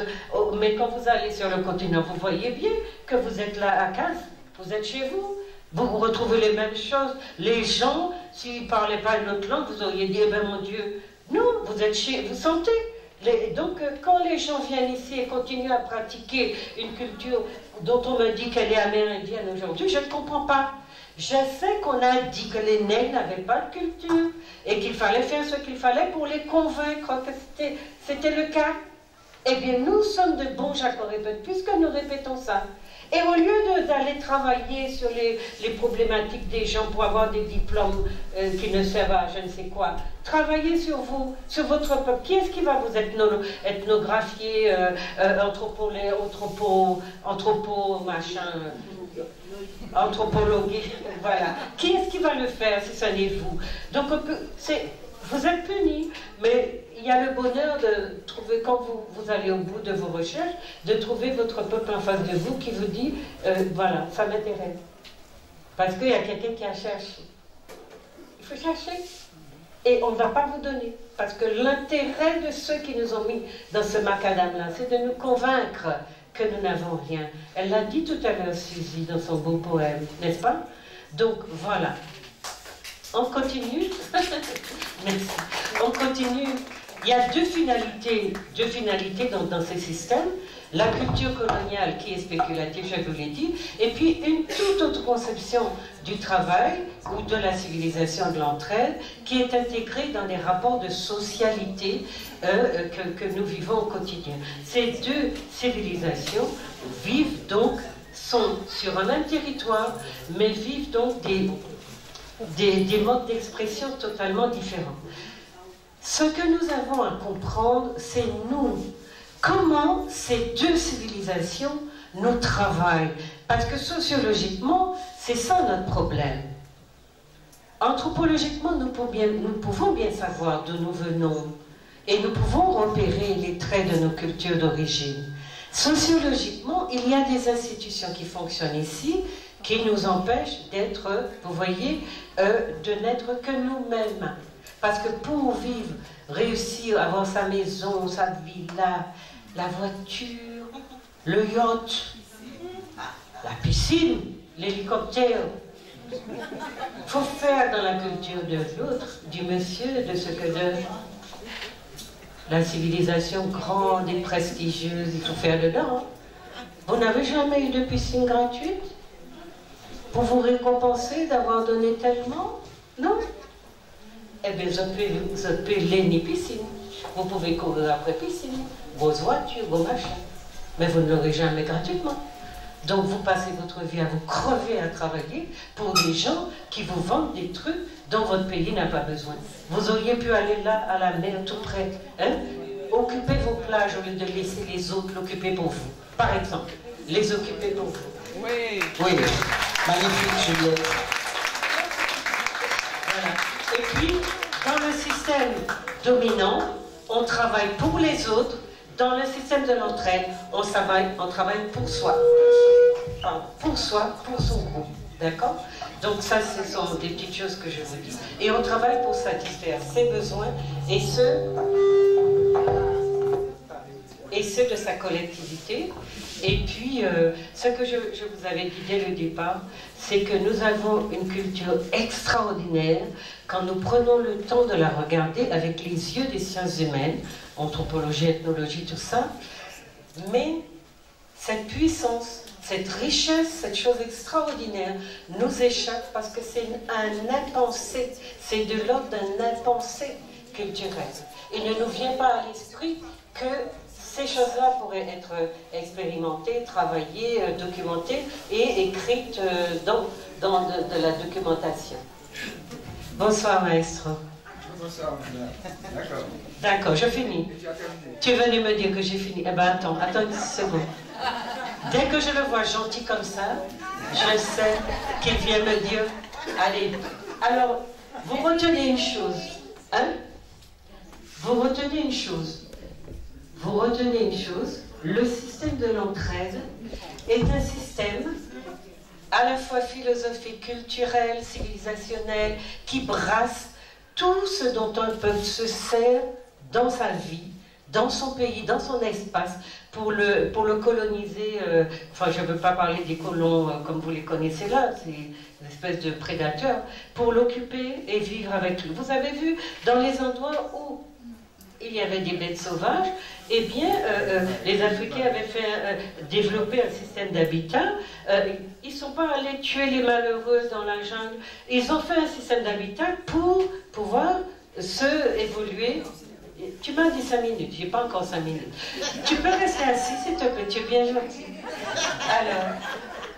mais quand vous allez sur le continent, vous voyez bien que vous êtes là à 15, vous êtes chez vous. Vous retrouvez les mêmes choses. Les gens, s'ils ne parlaient pas une autre langue, vous auriez dit, eh ben mon Dieu, non, vous êtes chez... Vous sentez donc, quand les gens viennent ici et continuent à pratiquer une culture dont on me dit qu'elle est amérindienne aujourd'hui, je ne comprends pas. Je sais qu'on a dit que les nègres n'avaient pas de culture et qu'il fallait faire ce qu'il fallait pour les convaincre que c'était le cas. Eh bien, nous sommes de bons jacques-répètes puisque nous répétons ça. Et au lieu d'aller travailler sur les problématiques des gens pour avoir des diplômes qui ne servent à je ne sais quoi, travaillez sur vous, sur votre peuple. Qui est-ce qui va vous ethnographier, anthropologuer, voilà. Qui est-ce qui va le faire si ce n'est vous? Donc vous êtes punis, mais il y a le bonheur de trouver, quand vous allez au bout de vos recherches, de trouver votre peuple en face de vous qui vous dit, voilà, ça m'intéresse. Parce qu'il y a quelqu'un qui a cherché. Il faut chercher. Et on ne va pas vous donner. Parce que l'intérêt de ceux qui nous ont mis dans ce macadam-là, c'est de nous convaincre que nous n'avons rien. Elle l'a dit tout à l'heure, Suzy, dans son beau poème, n'est-ce pas? Donc, voilà. On continue. Merci. On continue. Il y a deux finalités dans ces systèmes. La culture coloniale qui est spéculative, je vous l'ai dit, et puis une toute autre conception du travail ou de la civilisation de l'entraide qui est intégrée dans les rapports de socialité que nous vivons au quotidien. Ces deux civilisations vivent donc, sont sur un même territoire, mais vivent donc des modes d'expression totalement différents. Ce que nous avons à comprendre, c'est nous. Comment ces deux civilisations nous travaillent? Parce que sociologiquement, c'est ça notre problème. Anthropologiquement, nous pouvons bien savoir d'où nous venons et nous pouvons repérer les traits de nos cultures d'origine. Sociologiquement, il y a des institutions qui fonctionnent ici qui nous empêchent d'être, vous voyez, de n'être que nous-mêmes. Parce que pour vivre, réussir, avoir sa maison, sa villa, la voiture, le yacht, la piscine, l'hélicoptère, il faut faire dans la culture de l'autre, du monsieur, de ce que de la civilisation grande et prestigieuse, il faut faire dedans. Vous n'avez jamais eu de piscine gratuite pour vous récompenser d'avoir donné tellement? Non? Eh bien, vous avez l'ennemi piscine. Vous pouvez courir après piscine, vos voitures, vos machins. Mais vous ne l'aurez jamais gratuitement. Donc, vous passez votre vie à vous crever à travailler pour des gens qui vous vendent des trucs dont votre pays n'a pas besoin. Vous auriez pu aller là, à la mer, tout près. Hein? Occuper vos plages au lieu de laisser les autres l'occuper pour vous. Par exemple, les occuper pour vous. Oui. Oui. Magnifique, Juliette. Voilà. Et puis, dans le système dominant, on travaille pour les autres. Dans le système de l'entraide, on travaille pour soi. Enfin, pour soi, pour son groupe. D'accord? Donc ça, ce sont des petites choses que je vous dis. Et on travaille pour satisfaire ses besoins et ceux de sa collectivité. Et puis, ce que je vous avais dit dès le départ, c'est que nous avons une culture extraordinaire quand nous prenons le temps de la regarder avec les yeux des sciences humaines, anthropologie, ethnologie, tout ça. Mais cette puissance, cette richesse, cette chose extraordinaire nous échappe parce que c'est un impensé, c'est de l'ordre d'un impensé culturel. Il ne nous vient pas à l'esprit que ces choses-là pourraient être expérimentées, travaillées, documentées et écrites dans de la documentation. Bonsoir, maestro. Bonsoir, d'accord. D'accord, je finis. Tu es venu me dire que j'ai fini. Eh bien, attends une seconde. Dès que je le vois gentil comme ça, je sais qu'il vient me dire, allez. Alors, vous retenez une chose, hein? Vous retenez une chose. Vous retenez une chose. Le système de l'entraide est un système à la fois philosophique, culturel, civilisationnel, qui brasse tout ce dont un peuple se sert dans sa vie, dans son pays, dans son espace, pour le coloniser. Enfin, je ne veux pas parler des colons comme vous les connaissez là, c'est une espèce de prédateurs, pour l'occuper et vivre avec lui. Vous avez vu, dans les endroits où il y avait des bêtes sauvages, eh bien, les Africains avaient développé un système d'habitat. Ils ne sont pas allés tuer les malheureux dans la jungle. Ils ont fait un système d'habitat pour pouvoir se évoluer. Tu m'as dit 5 minutes, j'ai pas encore 5 minutes. Tu peux rester assis, s'il te plaît, tu es bien gentil. Alors,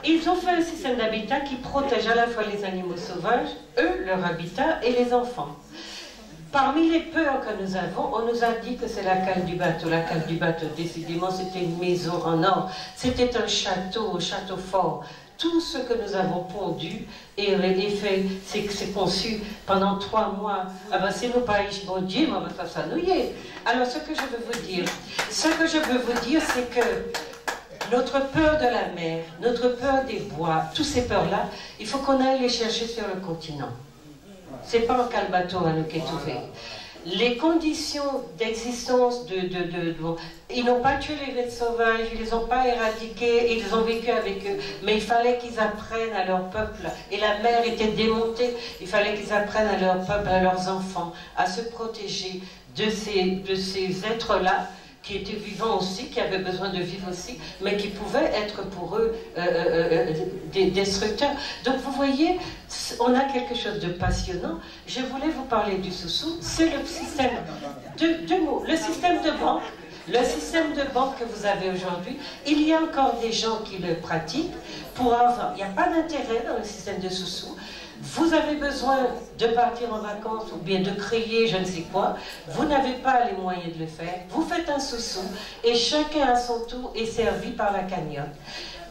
ils ont fait un système d'habitat qui protège à la fois les animaux sauvages, eux, leur habitat, et les enfants. Parmi les peurs que nous avons, on nous a dit que c'est la cale du bateau. La cale du bateau, décidément, c'était une maison en or. C'était un château fort. Tout ce que nous avons pondu et fait, c'est conçu pendant 3 mois. Ah ben, c'est nos pays, bon Dieu, mais ça s'annouiller. Alors, ce que je veux vous dire, c'est que notre peur de la mer, notre peur des bois, toutes ces peurs-là, il faut qu'on aille les chercher sur le continent. C'est pas un calbato à nous qui est trouvé. Les conditions d'existence ils n'ont pas tué les bêtes sauvages, ils les ont pas éradiquées, ils ont vécu avec eux, mais il fallait qu'ils apprennent à leur peuple, et la mer était démontée, il fallait qu'ils apprennent à leur peuple, à leurs enfants, à se protéger de ces êtres-là, qui étaient vivants aussi, qui avaient besoin de vivre aussi, mais qui pouvaient être pour eux des destructeurs. Donc vous voyez, on a quelque chose de passionnant. Je voulais vous parler du Soussou. C'est le système, deux mots, le système de banque. Le système de banque que vous avez aujourd'hui, il y a encore des gens qui le pratiquent. Il n'y a pas d'intérêt dans le système de Soussou. Vous avez besoin de partir en vacances ou bien de créer je ne sais quoi, vous n'avez pas les moyens de le faire, vous faites un sous-sous et chacun à son tour est servi par la cagnotte.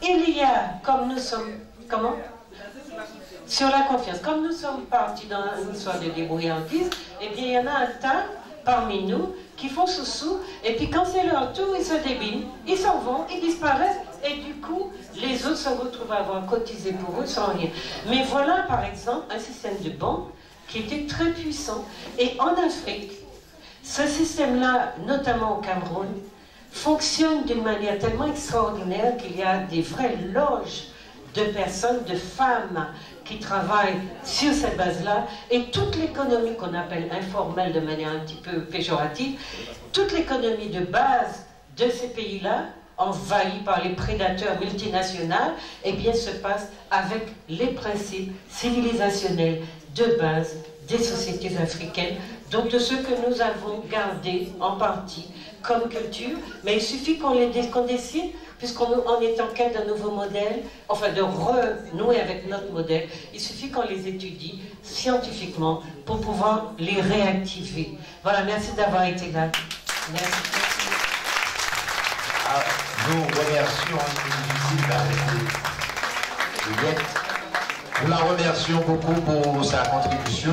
Il y a, comme nous sommes, comment? Sur la confiance. Comme nous sommes partis dans une histoire de débrouillardise, eh bien il y en a un tas parmi nous qui font sous-sous, et puis quand c'est leur tour, ils se débinent, ils s'en vont, ils disparaissent, et du coup, les autres se retrouvent à avoir cotisé pour eux sans rien. Mais voilà, par exemple, un système de banque qui était très puissant. Et en Afrique, ce système-là, notamment au Cameroun, fonctionne d'une manière tellement extraordinaire qu'il y a des vraies loges de personnes, de femmes qui travaillent sur cette base-là, et toute l'économie qu'on appelle informelle de manière un petit peu péjorative, toute l'économie de base de ces pays-là, envahis par les prédateurs multinationaux, eh bien se passe avec les principes civilisationnels de base des sociétés africaines, donc de ceux que nous avons gardés en partie comme culture, mais il suffit qu'on décide, puisqu'on est en quête d'un nouveau modèle, enfin de renouer avec notre modèle, il suffit qu'on les étudie scientifiquement pour pouvoir les réactiver. Voilà, merci d'avoir été là. Merci. Nous remercions, c'est difficile d'arrêter Juliette. Nous la remercions beaucoup pour sa contribution.